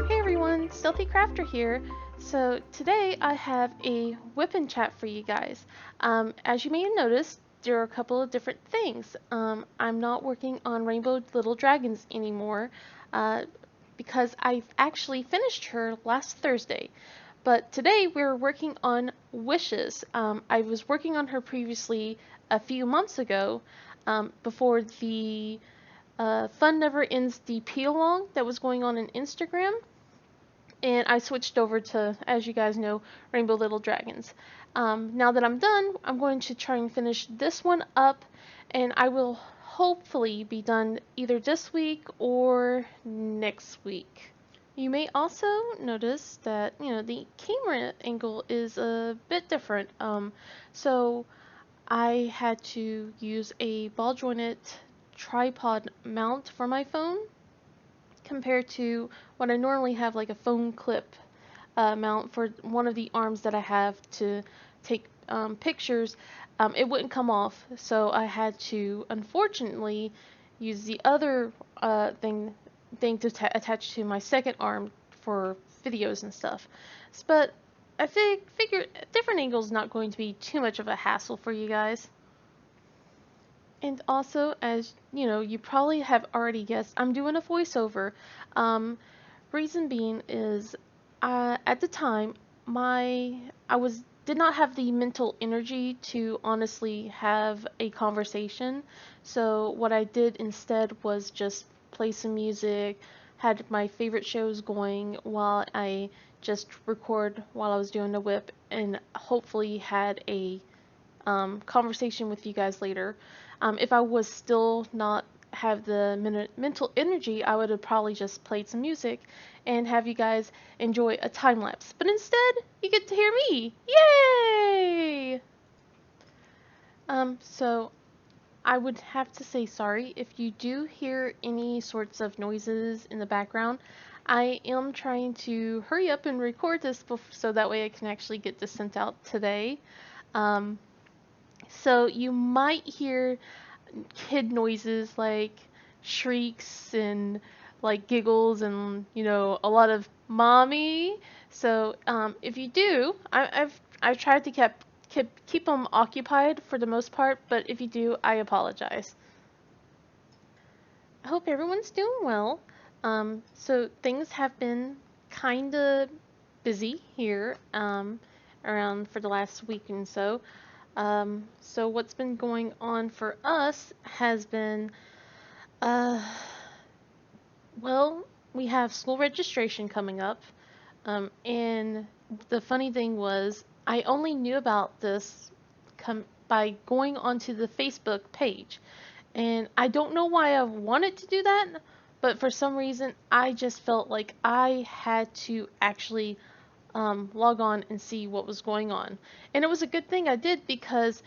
Hey everyone, Stealthy Crafter here. So today I have a whip and chat for you guys. As you may have noticed, there are a couple of different things. I'm not working on Rainbow Little Dragons anymore uh, because I've actually finished her last Thursday. But today we're working on Wishes. I was working on her previously a few months ago before the Fun Never Ends DP along that was going on Instagram, and I switched over to, as you guys know, Rainbow Little Dragons. Now that I'm done, I'm going to try and finish this one up, and I will hopefully be done either this week or next week. You may also notice that, the camera angle is a bit different. So I had to use a ball jointed tripod mount for my phone compared to what I normally have, like a phone clip mount for one of the arms that I have to take pictures. It wouldn't come off, so I had to unfortunately use the other thing to attach to my second arm for videos and stuff. But I figure different angles not going to be too much of a hassle for you guys. And also, as you know, you probably have already guessed, I'm doing a voiceover. Um, Reason being is, at the time, I was did not have the mental energy to honestly have a conversation. So what I did instead was just play some music, had my favorite shows going while I just record while I was doing the whip, and hopefully had a conversation with you guys later. If I was still not have the mental energy, I would have probably just played some music and have you guys enjoy a time lapse. But instead, you get to hear me. Yay! So I would have to say sorry if you do hear any sorts of noises in the background. I am trying to hurry up and record this so that way I can actually get this sent out today. Um, so you might hear kid noises like shrieks and like giggles and a lot of mommy. So if you do, I've tried to keep them occupied for the most part, but if you do, I apologize. I hope everyone's doing well. So things have been kind of busy here around for the last week and so. So what's been going on for us has been, uh, well, we have school registration coming up. And the funny thing was, I only knew about this by going onto the Facebook page. And I don't know why I wanted to do that, but for some reason, I just felt like I had to actually log on and see what was going on. And it was a good thing I did because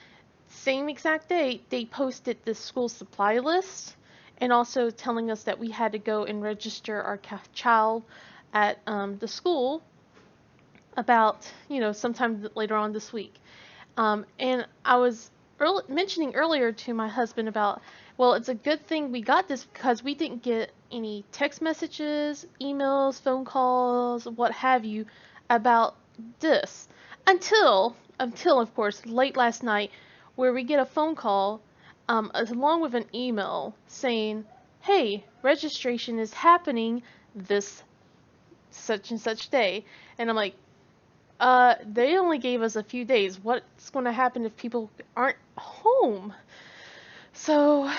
same exact day they posted the school supply list and also telling us that we had to go and register our child at the school about sometime later on this week. And I was mentioning earlier to my husband about, well, it's a good thing we got this because we didn't get any text messages, emails, phone calls, what have you, about this until of course late last night, where we get a phone call along with an email saying, "Hey, registration is happening this such and such day," and I'm like, they only gave us a few days. What's going to happen if people aren't home? So,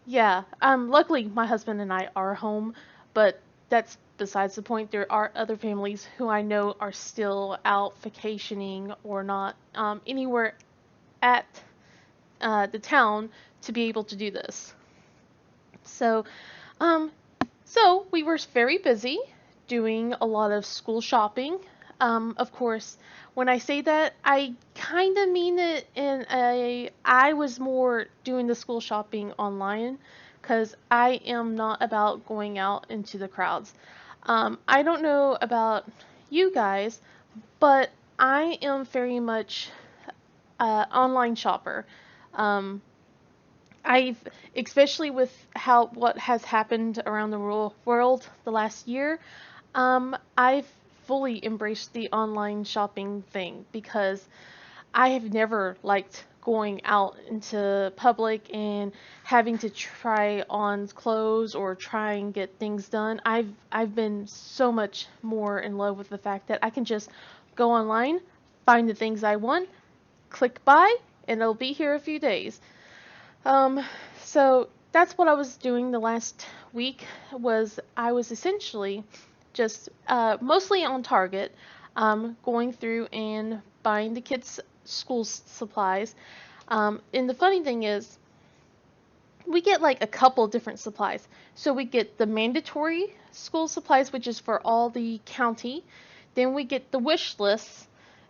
yeah. Luckily, my husband and I are home, but that's besides the point. There are other families who I know are still out vacationing or not anywhere at the town to be able to do this. So, um, so we were very busy doing a lot of school shopping. Of course, when I say that, I kind of mean it in I was more doing the school shopping online because I am not about going out into the crowds. I don't know about you guys, but I am very much online shopper. Um, I've, especially with what has happened around the world the last year, I've fully embraced the online shopping thing because I have never liked going out into public and having to try on clothes or try and get things done. I've been so much more in love with the fact that I can just go online, find the things I want, click buy, and it'll be here a few days. Um, so that's what I was doing the last week. Was I was essentially just mostly on Target, going through and buying the kids' school supplies. And the funny thing is, we get like a couple different supplies. So we get the mandatory school supplies, which is for all the county. Then we get the wish lists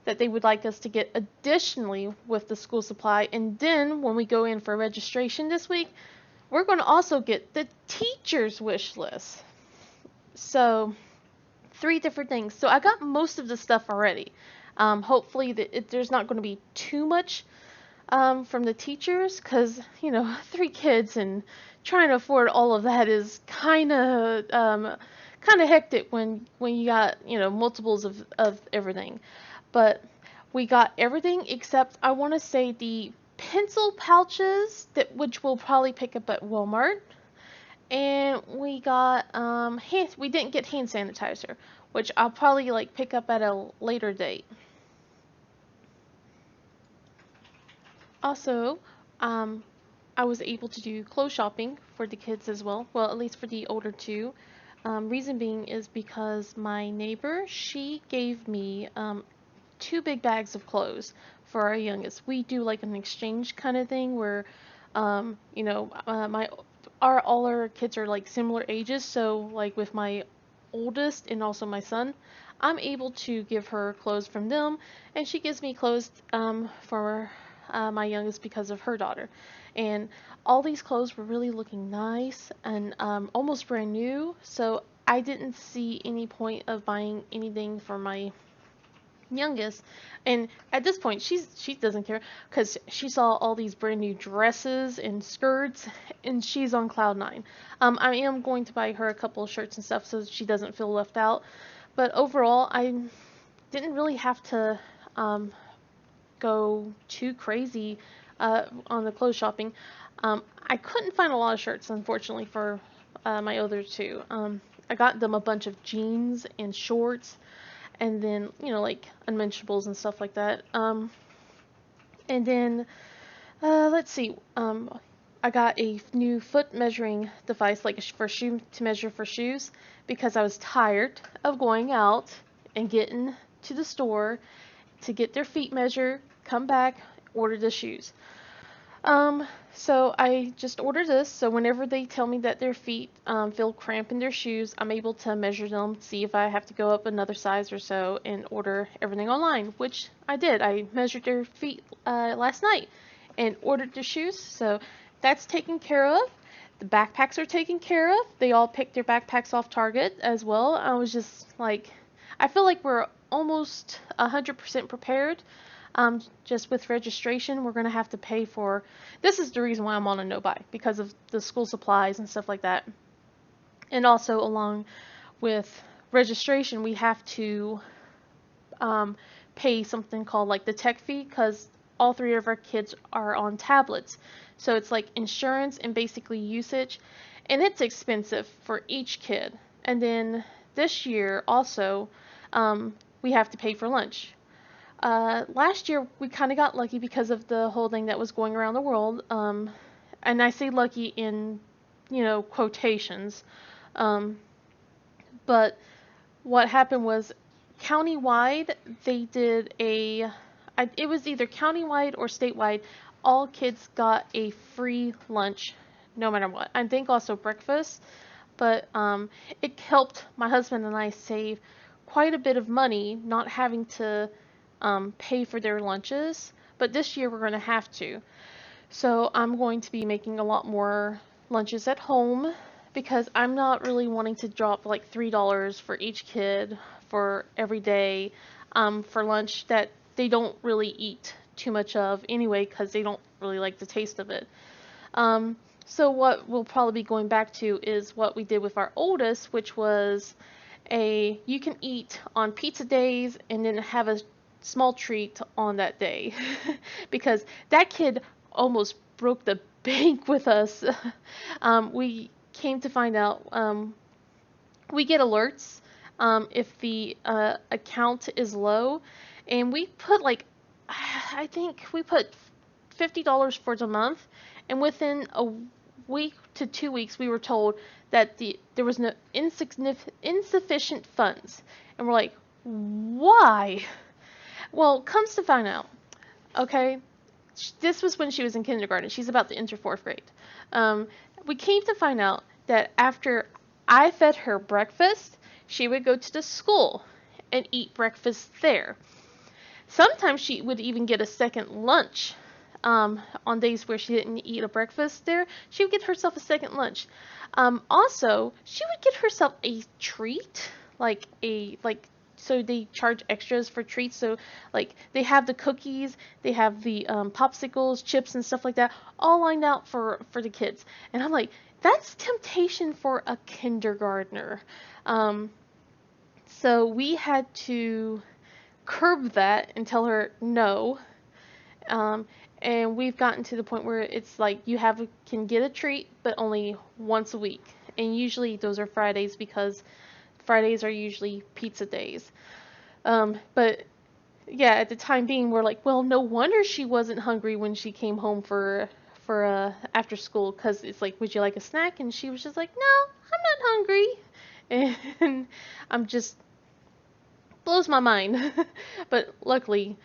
that they would like us to get additionally with the school supply. And then when we go in for registration this week, we're going to also get the teacher's wish list. So 3 different things. So I got most of the stuff already. Hopefully there's not going to be too much from the teachers, because 3 kids and trying to afford all of that is kind of hectic when you got multiples of everything. But we got everything except, I want to say, the pencil pouches, which we'll probably pick up at Walmart. And we got we didn't get hand sanitizer, which I'll probably like pick up at a later date. Also, um, I was able to do clothes shopping for the kids as well. Well, at least for the older 2. Reason being is because my neighbor, she gave me 2 big bags of clothes for our youngest. We do like an exchange kind of thing where, all our kids are like similar ages. So like with my oldest and also my son, I'm able to give her clothes from them, and she gives me clothes for my youngest because of her daughter. And all these clothes were really looking nice and almost brand new. So I didn't see any point of buying anything for my youngest. And at this point, she doesn't care because she saw all these brand new dresses and skirts, and she's on cloud 9. I am going to buy her a couple of shirts and stuff so she doesn't feel left out. But overall, I didn't really have to go too crazy on the clothes shopping. I couldn't find a lot of shirts, unfortunately, for my other 2. I got them a bunch of jeans and shorts, and then like unmentionables and stuff like that. And then let's see. I got a new foot measuring device, like for shoe to measure for shoes, because I was tired of going out and getting to the store to get their feet measured, come back, order the shoes. So I just order this, so whenever they tell me that their feet feel cramp in their shoes, I'm able to measure them, see if I have to go up another size or so, and order everything online, which I did. I measured their feet last night and ordered the shoes, so that's taken care of. The backpacks are taken care of. They all picked their backpacks off Target as well. I was just like, I feel like we're almost 100% prepared. Just with registration, we're going to have to pay for, this is the reason why I'm on a no-buy, because of the school supplies and stuff like that. And also along with registration, we have to pay something called like the tech fee, because all 3 of our kids are on tablets. So it's like insurance and basically usage, and it's expensive for each kid. And then this year also, we have to pay for lunch. Last year we kind of got lucky because of the whole thing that was going around the world. And I say lucky in, quotations. But what happened was countywide, they did it was either countywide or statewide, all kids got a free lunch no matter what. I think also breakfast, but it helped my husband and I save quite a bit of money not having to pay for their lunches, but this year we're going to have to. So I'm going to be making a lot more lunches at home because I'm not really wanting to drop like $3 for each kid for every day for lunch that they don't really eat too much of anyway, because they don't really like the taste of it. So what we'll probably be going back to is what we did with our oldest, which was you can eat on pizza days and then have a small treat on that day. Because that kid almost broke the bank with us. We came to find out we get alerts if the account is low, and we put like I think we put $50 for the month, and within a week to 2 weeks we were told that there was no insufficient funds, and we're like, why? Well, comes to find out, okay, this was when she was in kindergarten. She's about to enter fourth grade. Um, we came to find out that after I fed her breakfast, she would go to the school and eat breakfast there. Sometimes she would even get a second lunch. On days where she didn't eat a breakfast there, she would get herself a second lunch. Also, she would get herself a treat, so they charge extras for treats. So like they have the cookies, they have the popsicles, chips, and stuff like that, all lined out for the kids. And I'm like, that's temptation for a kindergartner. So we had to curb that and tell her no. Um, and we've gotten to the point where it's like can get a treat, but only once a week. And usually those are Fridays because Fridays are usually pizza days. But yeah, at the time being, we're like, well, no wonder she wasn't hungry when she came home for after school, because it's like, would you like a snack? And she was just like, no, I'm not hungry. And I'm just blows my mind. But luckily,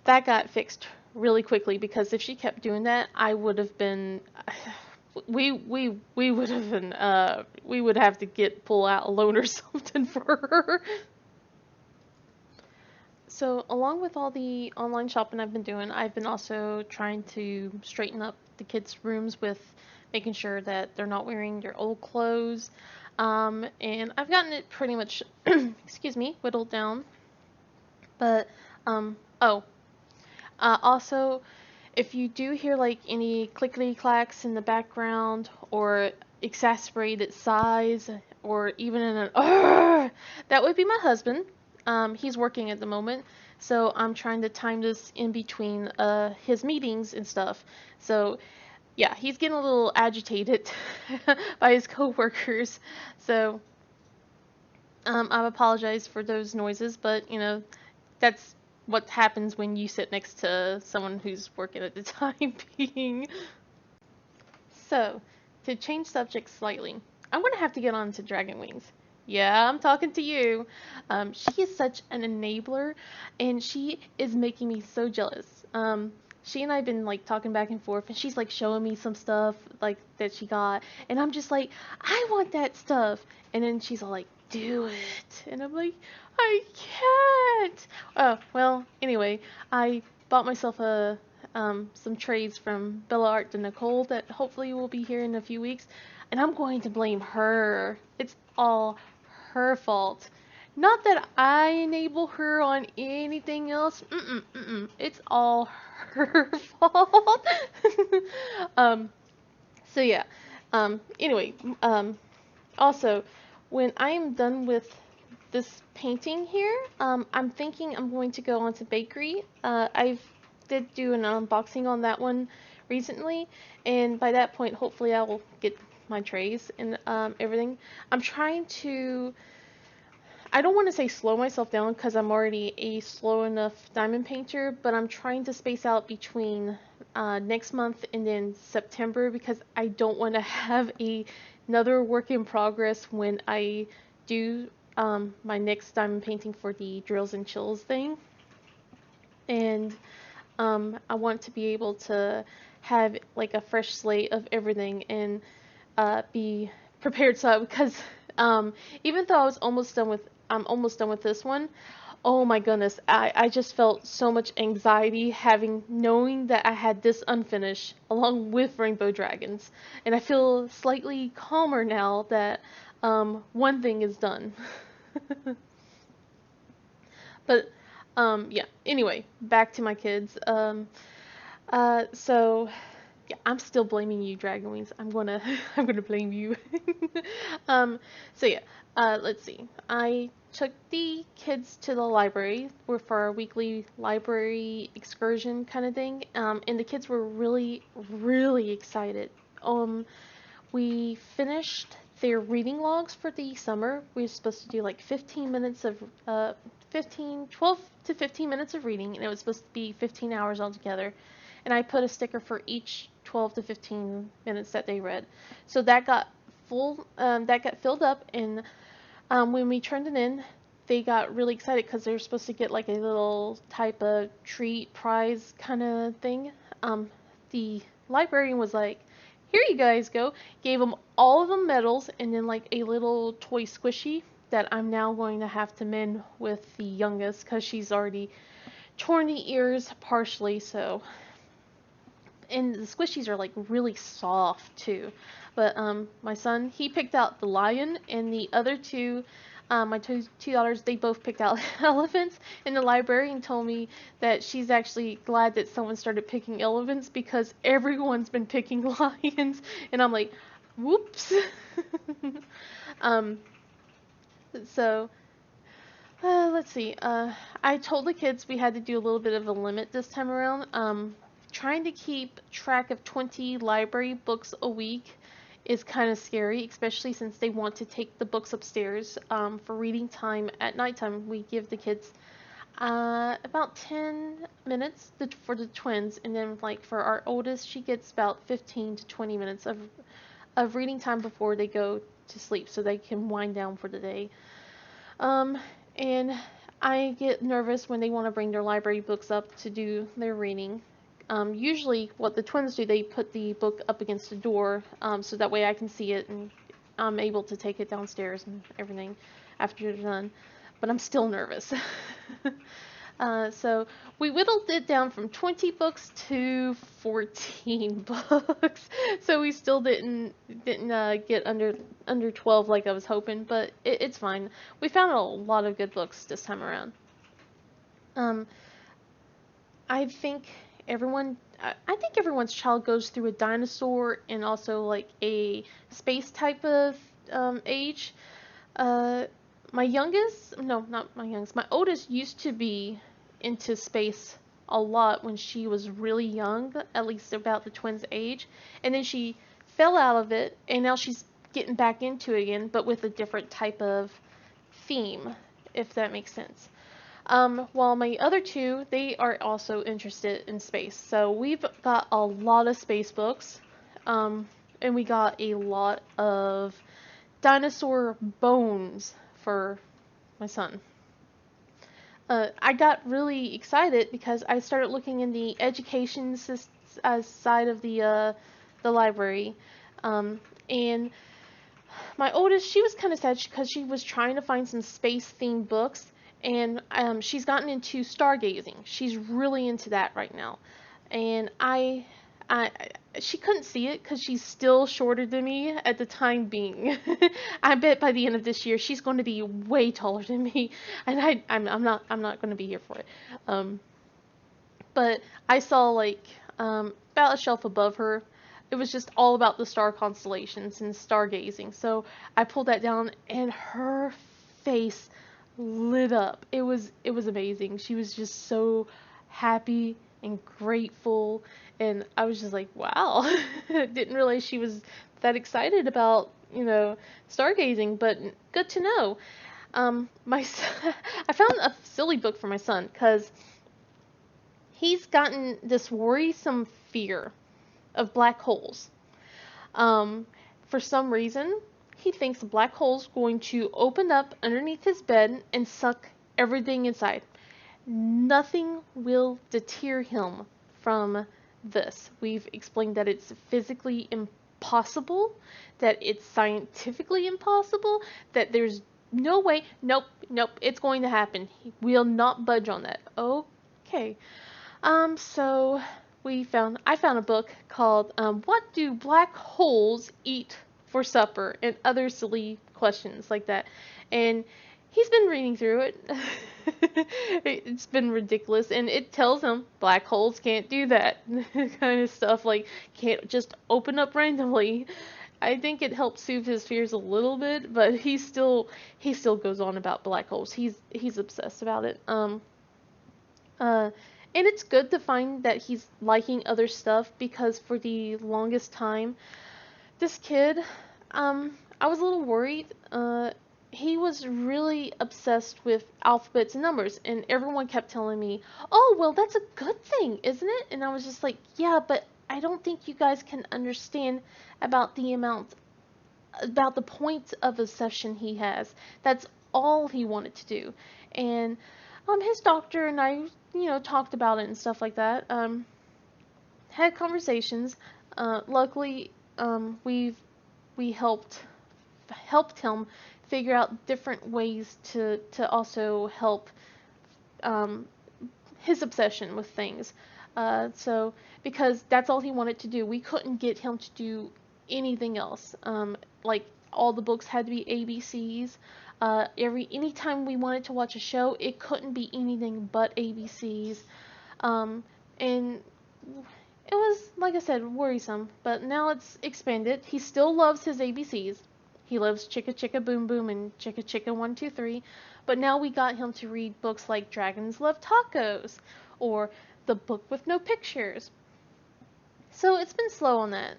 that got fixed really quickly, because if she kept doing that, I would have been we would have been we would have to pull out a loan or something for her. So along with all the online shopping I've been doing, I've been also trying to straighten up the kids' rooms with making sure that they're not wearing their old clothes. And I've gotten it pretty much, excuse me, whittled down. But, also, if you do hear like any clickety clacks in the background, or exasperated sighs, or even an that would be my husband. He's working at the moment, so I'm trying to time this in between his meetings and stuff. So yeah, he's getting a little agitated by his coworkers. So I apologize for those noises, but that's what happens when you sit next to someone who's working at the time being. So, to change subjects slightly, I'm going to have to get on to Dragon Wings. Yeah, I'm talking to you. She is such an enabler, and she is making me so jealous. She and I have been like talking back and forth, and she's like showing me some stuff like that she got, and I'm just like, I want that stuff. And then she's all like, do it. And I'm like, I can't. Oh, well, anyway, I bought myself some trays from Bella Art de Nicole that hopefully will be here in a few weeks, and I'm going to blame her. It's all her fault. Not that I enable her on anything else. It's all her fault. um, so yeah. Anyway, also, when I'm done with this painting here, I'm thinking I'm going to go on to bakery. I've did do an unboxing on that one recently, and by that point, hopefully I will get my trays and everything. I'm trying to, I don't want to say slow myself down, because I'm already a slow enough diamond painter, but I'm trying to space out between next month and then September, because I don't want to have another work in progress when I do my next diamond painting for the Drills and Chills thing. And I want to be able to have like a fresh slate of everything, and be prepared. So because even though I'm almost done with this one, oh my goodness, I just felt so much anxiety knowing that I had this unfinished along with Rainbow Dragons, and I feel slightly calmer now that one thing is done. But yeah, anyway, back to my kids. So Yeah, I'm still blaming you, Dragon Wings. I'm gonna I'm gonna blame you. um, so yeah, let's see. I took the kids to the library for our weekly library excursion kind of thing. And the kids were really, really excited. Um, we finished their reading logs for the summer. We were supposed to do like 15 minutes of 12 to 15 minutes of reading, and it was supposed to be 15 hours altogether. And I put a sticker for each 12 to 15 minutes that they read. So that got that got filled up, and when we turned it in, they got really excited because they were supposed to get like a little type of treat prize kind of thing. The librarian was like, "Here you guys go." Gave them all of them medals and then like a little toy squishy that I'm now going to have to mend with the youngest because she's already torn the ears partially. So, and the squishies are like really soft too. But my son, he picked out the lion, and the other two, my two daughters, they both picked out elephants. And the librarian told me that she's actually glad that someone started picking elephants because everyone's been picking lions. And I'm like, whoops. um, so let's see. I told the kids we had to do a little bit of a limit this time around. Trying to keep track of 20 library books a week is kind of scary, especially since they want to take the books upstairs for reading time at nighttime. We give the kids about 10 minutes for the twins, and then like for our oldest, she gets about 15 to 20 minutes of reading time before they go to sleep so they can wind down for the day. Um, and I get nervous when they want to bring their library books up to do their reading. Usually what the twins do, they put the book up against the door, so that way I can see it and I'm able to take it downstairs and everything after they're done. But I'm still nervous. So we whittled it down from 20 books to 14 books. So we still didn't get under 12 like I was hoping, but it's fine. We found a lot of good books this time around. I think I think everyone's child goes through a dinosaur and also like a space type of age. Uh, my youngest, no, not my youngest, my oldest used to be into space a lot when she was really young, at least about the twins' age. And then she fell out of it, and now she's getting back into it again, but with a different type of theme, if that makes sense. While my other two, they are also interested in space. So we've got a lot of space books, and we got a lot of dinosaur bones for my son. I got really excited because I started looking in the education side of the library, and my oldest, she was kind of sad because she was trying to find some space themed books, and she's gotten into stargazing. She's really into that right now, and I she couldn't see it because she's still shorter than me at the time being. I bet by the end of this year she's going to be way taller than me, and I'm not going to be here for it. But I saw like about a shelf above her. It was just all about the star constellations and stargazing. So I pulled that down, and her face lit up. It was amazing. She was just so happy and grateful, and I was just like, wow. Didn't realize she was that excited about, stargazing, but good to know. My I found a silly book for my son because he's gotten this worrisome fear of black holes. Um, for some reason, he thinks a black hole's going to open up underneath his bed and suck everything inside. Nothing will deter him from this. We've explained that it's physically impossible, that it's scientifically impossible, that there's no way, nope, it's going to happen. He will not budge on that. Okay. So I found a book called What Do Black Holes Eat for Supper? And other silly questions like that. And he's been reading through it. It's been ridiculous, and it tells him black holes can't do that kind of stuff. Like, can't just open up randomly. I think it helps soothe his fears a little bit, but he still goes on about black holes. He's obsessed about it. Uh, and it's good to find that he's liking other stuff, because for the longest time, this kid, I was a little worried. He was really obsessed with alphabets and numbers, and everyone kept telling me, "Oh, well, that's a good thing, isn't it?" And I was just like, "Yeah, but I don't think you guys can understand about about the point of obsession he has. That's all he wanted to do." And his doctor and I, talked about it and stuff like that. Had conversations. Luckily, we helped him figure out different ways to also help um, his obsession with things. So because that's all he wanted to do, we couldn't get him to do anything else. Like, all the books had to be ABCs. Anytime we wanted to watch a show, it couldn't be anything but ABCs. And it was, like I said, worrisome, but now it's expanded. He still loves his ABCs. He loves Chicka Chicka Boom Boom and Chicka Chicka 1 2 3, but now we got him to read books like Dragons Love Tacos or The Book with No Pictures. So it's been slow on that.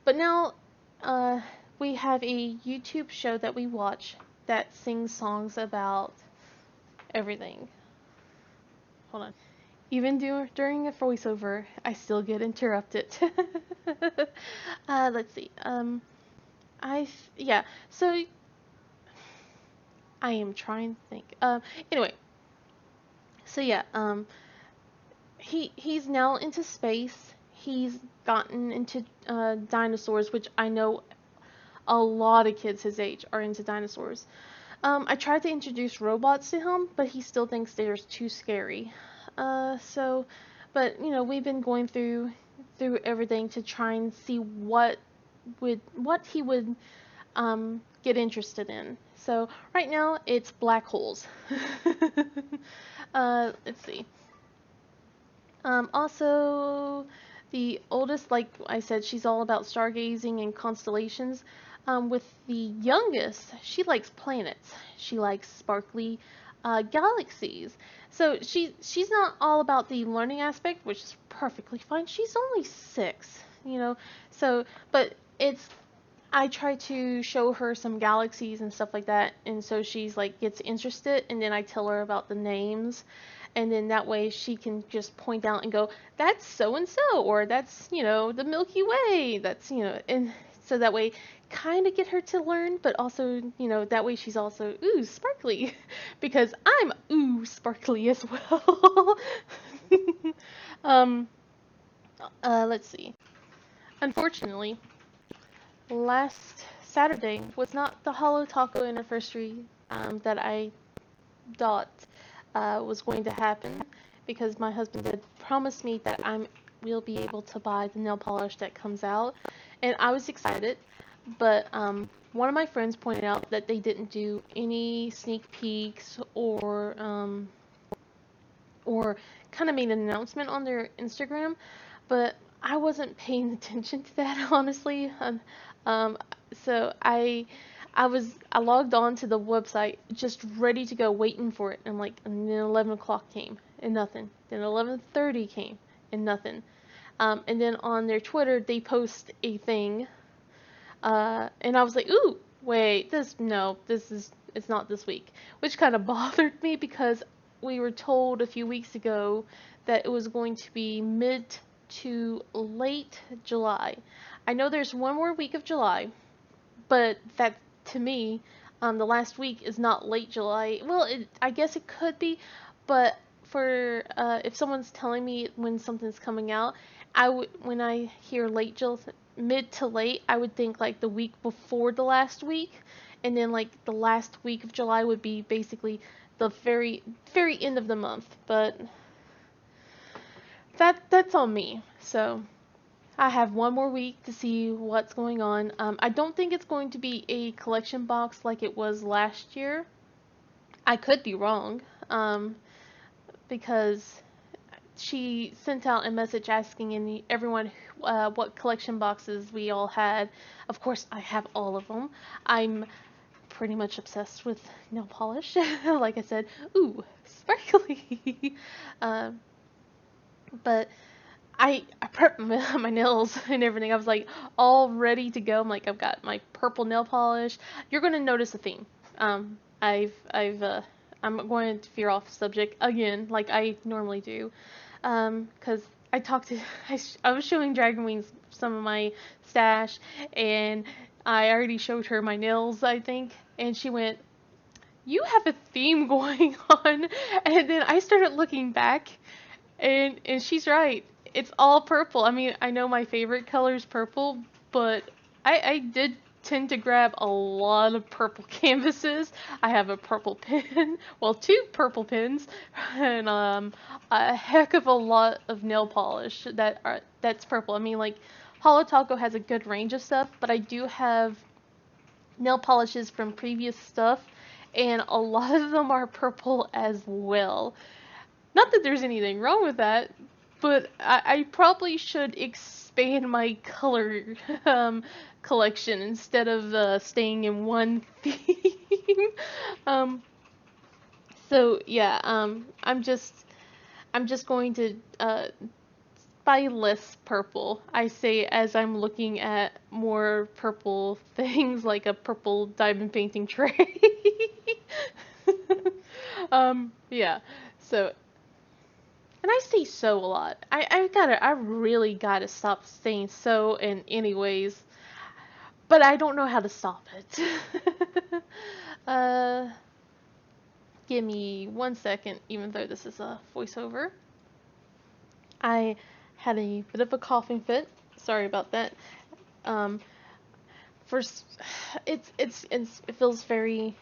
But now we have a YouTube show that we watch that sings songs about everything. Hold on. Even during a voiceover, I still get interrupted. Let's see. Yeah. So I am trying to think. Anyway. So yeah. He's now into space. He's gotten into dinosaurs, which I know a lot of kids his age are into dinosaurs. I tried to introduce robots to him, but he still thinks they're too scary. But we've been going through everything to try and see what he would get interested in. So right now it's black holes. Let's see. Also, the oldest, like I said, she's all about stargazing and constellations. With the youngest, she likes planets. She likes sparkly galaxies. So she's not all about the learning aspect, which is perfectly fine. She's only 6. So but I try to show her some galaxies and stuff like that, and so she's like gets interested, and then I tell her about the names, and then that way she can just point out and go, "That's so and so," or "That's the Milky Way." And so that way kind of get her to learn, but also that way she's also ooh sparkly because I'm ooh sparkly as well. um, let's see. Unfortunately, last Saturday was not the Holo Taco anniversary that I thought was going to happen, because my husband had promised me that I will be able to buy the nail polish that comes out, and I was excited, but one of my friends pointed out that they didn't do any sneak peeks or kind of made an announcement on their Instagram, but I wasn't paying attention to that, honestly. Um, so I logged on to the website just ready to go, waiting for it, and then 11 o'clock came and nothing. Then 11:30 came and nothing. And then on their Twitter they post a thing, and I was like, ooh, wait, it's not this week, which kind of bothered me because we were told a few weeks ago that it was going to be mid to late July. I know there's one more week of July, but that to me, the last week is not late July. Well, I guess it could be, but for if someone's telling me when something's coming out, when I hear mid to late, I would think like the week before the last week, and then like the last week of July would be basically the very very end of the month. But that's on me. So I have one more week to see what's going on. I don't think it's going to be a collection box like it was last year. I could be wrong, because she sent out a message asking everyone what collection boxes we all had. Of course, I have all of them. I'm pretty much obsessed with nail polish. Like I said, ooh, sparkly. um, but I prepped my nails and everything. I was like all ready to go. I'm like, I've got my purple nail polish. You're gonna notice a theme. I'm going to veer off subject again, like I normally do, because I talked to I was showing Dragon Wings some of my stash, and I already showed her my nails, I think, and she went, "You have a theme going on," and then I started looking back, and she's right. It's all purple. I mean, I know my favorite color is purple, but I did tend to grab a lot of purple canvases. I have a purple pen, well, two purple pens, and a heck of a lot of nail polish that's purple. I mean, like Holo Taco has a good range of stuff, but I do have nail polishes from previous stuff, and a lot of them are purple as well. Not that there's anything wrong with that, but I probably should expand my color collection instead of staying in one theme. um, so yeah, I'm just going to buy less purple. I say as I'm looking at more purple things like a purple diamond painting tray. Yeah. So, and I say so a lot. I really gotta stop saying so in anyways, but I don't know how to stop it. uh, Give me 1 second, even though this is a voiceover. I had a bit of a coughing fit. Sorry about that. Um, First, it feels very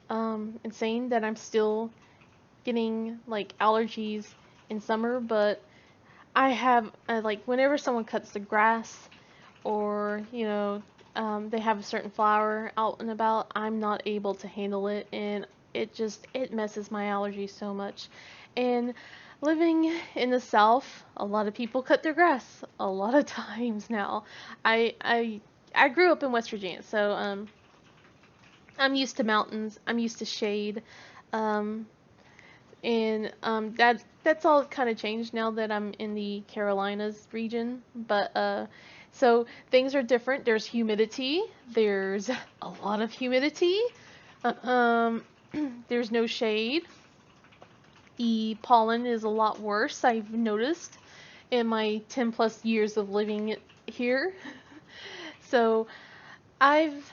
insane that I'm still getting like allergies in summer, but I have like whenever someone cuts the grass or they have a certain flower out and about, I'm not able to handle it, and it messes my allergies so much. And living in the South, a lot of people cut their grass a lot of times now. I grew up in West Virginia, so I'm used to mountains. I'm used to shade. Um, and that's all kind of changed now that I'm in the Carolinas region. But so things are different. There's humidity. There's a lot of humidity. Uh, um, there's no shade. The pollen is a lot worse, I've noticed in my 10 plus years of living here. So I've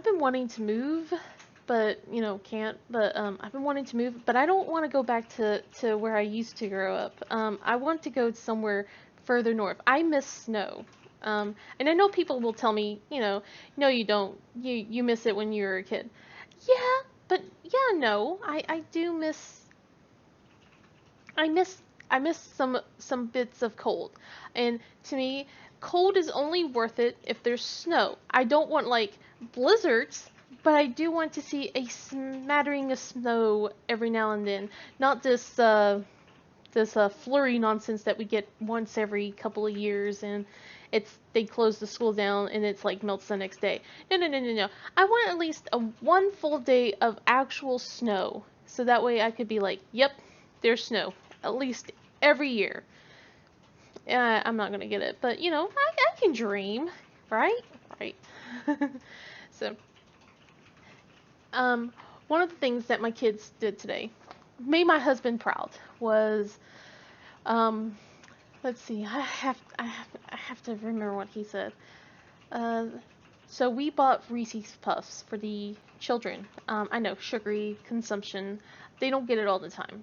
been wanting to move, but can't. But I've been wanting to move, but I don't want to go back to where I used to grow up. I want to go somewhere further north. I miss snow. And I know people will tell me, no, you don't. You miss it when you were a kid. Yeah, but yeah, no, I do miss. I miss I miss some bits of cold. And to me, cold is only worth it if there's snow. I don't want like blizzards, but I do want to see a smattering of snow every now and then. Not this flurry nonsense that we get once every couple of years, and they close the school down and it's like melts the next day. No, no, no, no, no. I want at least one full day of actual snow, so that way I could be like, yep, there's snow at least every year. I'm not gonna get it, but I can dream, right? Right. So, um, one of the things that my kids did today made my husband proud was, um, let's see, I have to remember what he said. Uh, so we bought Reese's Puffs for the children. I know, sugary consumption. They don't get it all the time.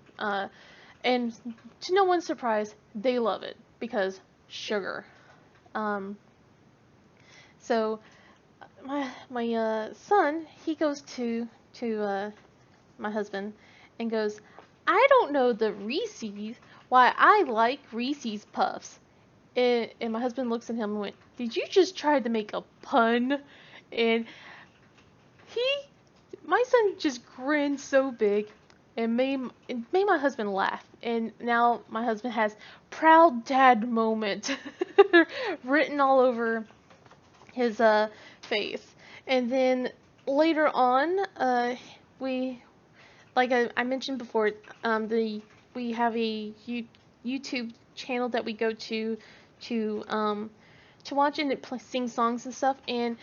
And to no one's surprise, they love it because sugar. Um, so my son, he goes to my husband and goes, I don't know the Reese's, why I like Reese's Puffs. And my husband looks at him and went, did you just try to make a pun? And he my son just grinned so big and made my husband laugh. And now my husband has proud dad moment written all over his face. And then later on, we like I mentioned before, we have a YouTube channel that we go to watch, and it sings songs and stuff. And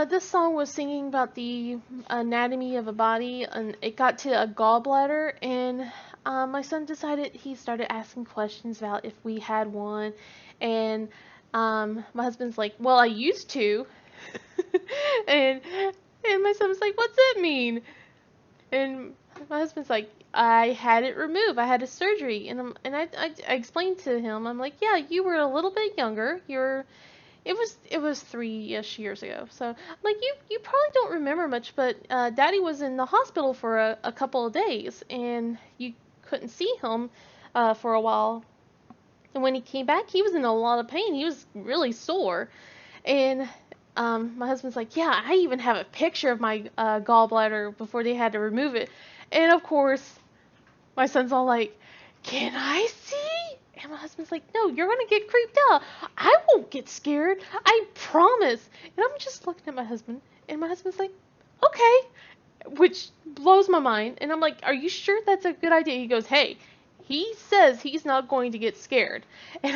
this song was singing about the anatomy of a body, and it got to a gallbladder, and my son decided he started asking questions about if we had one, and my husband's like, "Well, I used to," and my son was like, "What's that mean?" And my husband's like, "I had it removed. I had a surgery," and I explained to him, I'm like, "Yeah, you were a little bit younger. It was 3-ish years ago. So I'm like, you probably don't remember much, but Daddy was in the hospital for a couple of days, and you couldn't see him for a while. And when he came back, he was in a lot of pain. He was really sore." And my husband's like, "Yeah, I even have a picture of my gallbladder before they had to remove it." And of course, my son's all like, "Can I see?" And my husband's like, "No, you're gonna get creeped out. I won't get scared. I promise." And I'm just looking at my husband, and my husband's like, "Okay," which blows my mind. And I'm like, "Are you sure that's a good idea?" He goes, "Hey, he says he's not going to get scared." And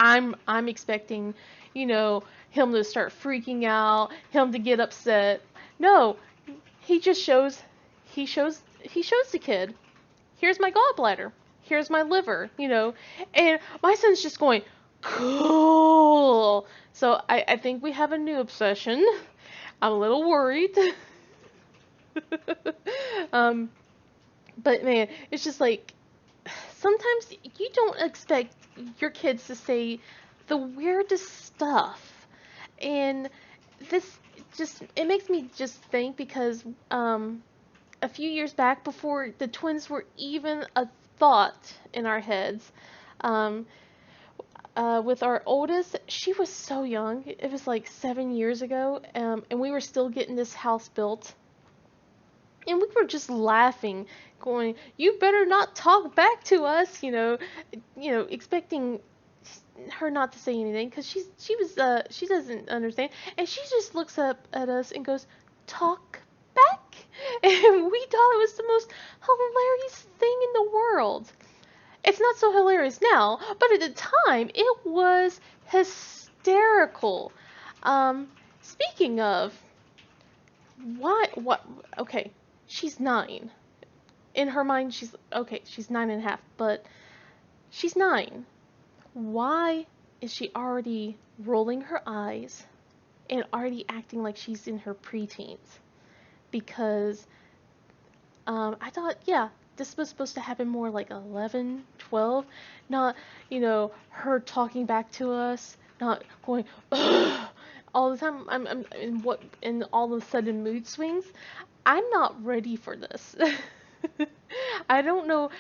I'm expecting, him to start freaking out, him to get upset. No, he just he shows the kid, "Here's my gallbladder. Here's my liver," and my son's just going, "Cool." So I think we have a new obsession. I'm a little worried. um, but man, it's just like, sometimes you don't expect your kids to say the weirdest stuff. And this it makes me just think, because a few years back, before the twins were even a thought in our heads, um, with our oldest, she was so young. It was like 7 years ago, and we were still getting this house built. And we were just laughing, going, "You better not talk back to us," expecting her not to say anything, because she doesn't understand, and she just looks up at us and goes, "Talk back," and we thought it was the most hilarious thing in the world. It's not so hilarious now, but at the time it was hysterical. Speaking of, what? Okay, she's 9. In her mind, she's 9 and a half, but she's 9. Why is she already rolling her eyes and already acting like she's in her preteens? Because I thought, yeah, this was supposed to happen more like 11, 12, not, her talking back to us, not going, "Ugh," all the time. I'm in all of a sudden mood swings. I'm not ready for this. I don't know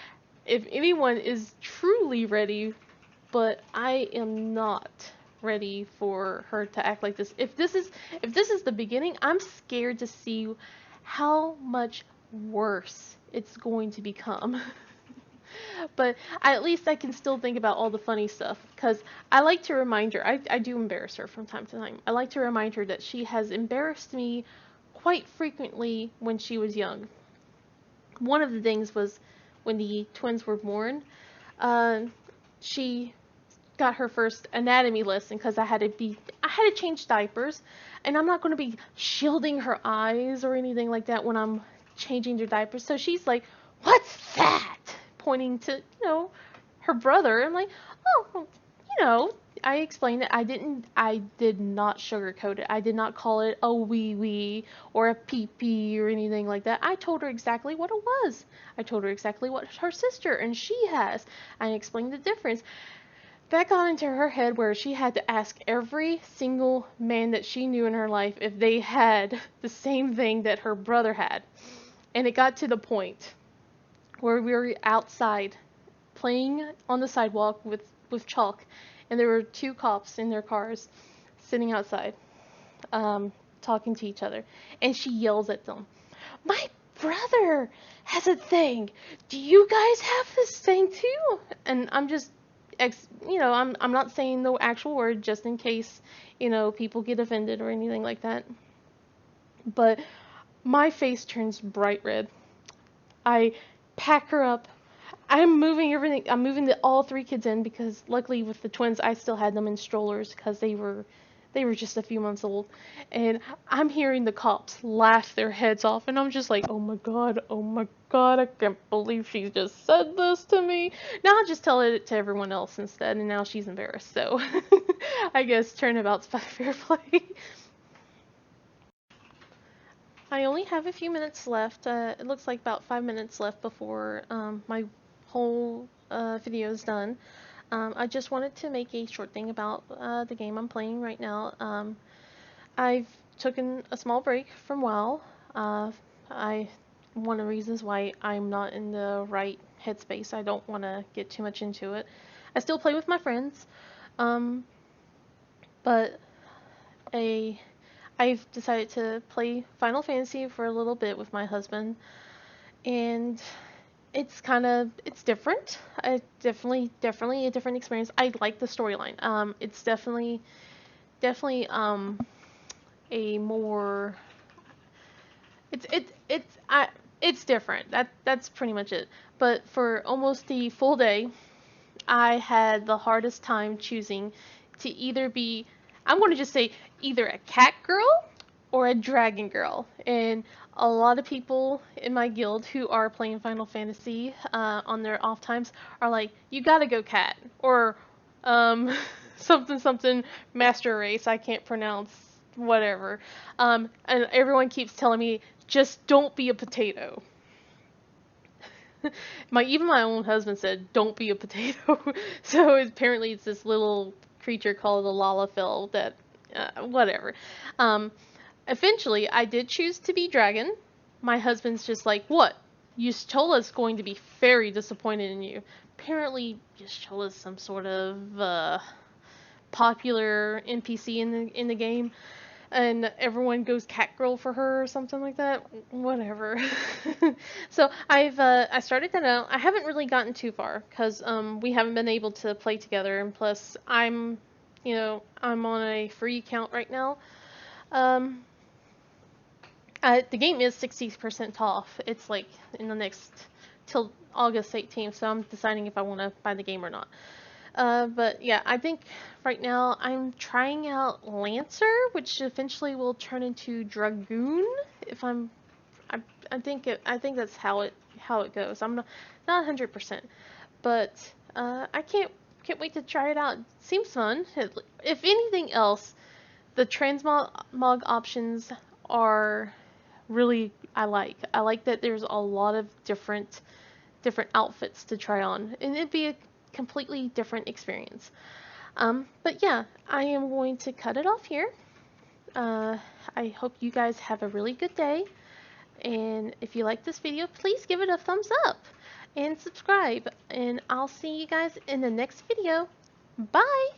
if anyone is truly ready, but I am not ready for her to act like this. If this is the beginning, I'm scared to see how much worse it's going to become. But at least I can still think about all the funny stuff, because I like to remind her, I do embarrass her from time to time. I like to remind her that she has embarrassed me quite frequently when she was young. One of the things was when the twins were born, uh, she got her first anatomy lesson, because I had to change diapers, and I'm not going to be shielding her eyes or anything like that when I'm changing their diapers. So she's like, "What's that?" Pointing to, her brother. I'm like, "Oh, well, you know, I explained it. I did not sugarcoat it. I did not call it a wee wee or a pee pee or anything like that. I told her exactly what it was. I told her exactly what her sister and she has. I explained the difference." That got into her head, where she had to ask every single man that she knew in her life if they had the same thing that her brother had. And it got to the point where we were outside playing on the sidewalk with chalk, and there were 2 cops in their cars sitting outside, talking to each other, and she yells at them, my brother has a thing. Do you guys have this thing too? And I'm just, I'm not saying the actual word just in case, people get offended or anything like that. But my face turns bright red. I pack her up. I'm moving everything. I'm moving all three kids in because luckily with the twins, I still had them in strollers because they were just a few months old. And I'm hearing the cops laugh their heads off, and I'm just like, oh my god, I can't believe she just said this to me. Now I'll just tell it to everyone else instead, and now she's embarrassed. So I guess turnabout's by fair play. I only have a few minutes left. It looks like about 5 minutes left before my whole video is done. I just wanted to make a short thing about the game I'm playing right now. I've taken a small break from WoW. I One of the reasons why I'm not in the right headspace. I don't want to get too much into it. I still play with my friends, um, but I've decided to play Final Fantasy for a little bit with my husband, and it's different. Definitely a different experience. I like the storyline. It's definitely a more it's different. That's pretty much it. But for almost the full day, I had the hardest time choosing to either be, I'm going to just say, either a cat girl or a dragon girl. And a lot of people in my guild who are playing Final Fantasy on their off times are like, you gotta go cat. Or something something master race, I can't pronounce, whatever. And everyone keeps telling me, just don't be a potato. Even my own husband said, "Don't be a potato." So apparently, it's this little creature called a Lalafell that, whatever. Um, Eventually, I did choose to be dragon. My husband's just like, "What? Yashtola's going to be very disappointed in you." Apparently, Yashtola's some sort of popular NPC in the game, and everyone goes catgirl for her or something like that. Whatever. So I started that out. I haven't really gotten too far because we haven't been able to play together, and plus I'm on a free account right now. Um, the game is 60% off. It's like in the next till August 18th, so I'm deciding if I want to buy the game or not. But yeah, I think right now I'm trying out Lancer, which eventually will turn into Dragoon. If I'm, I think that's how it goes. I'm not 100%, but I can't wait to try it out. It seems fun. If anything else, the transmog options are really I like that there's a lot of different outfits to try on, and it'd be a completely different experience. But yeah, I am going to cut it off here. Uh, I hope you guys have a really good day, and if you like this video, please give it a thumbs up and subscribe, and I'll see you guys in the next video. Bye!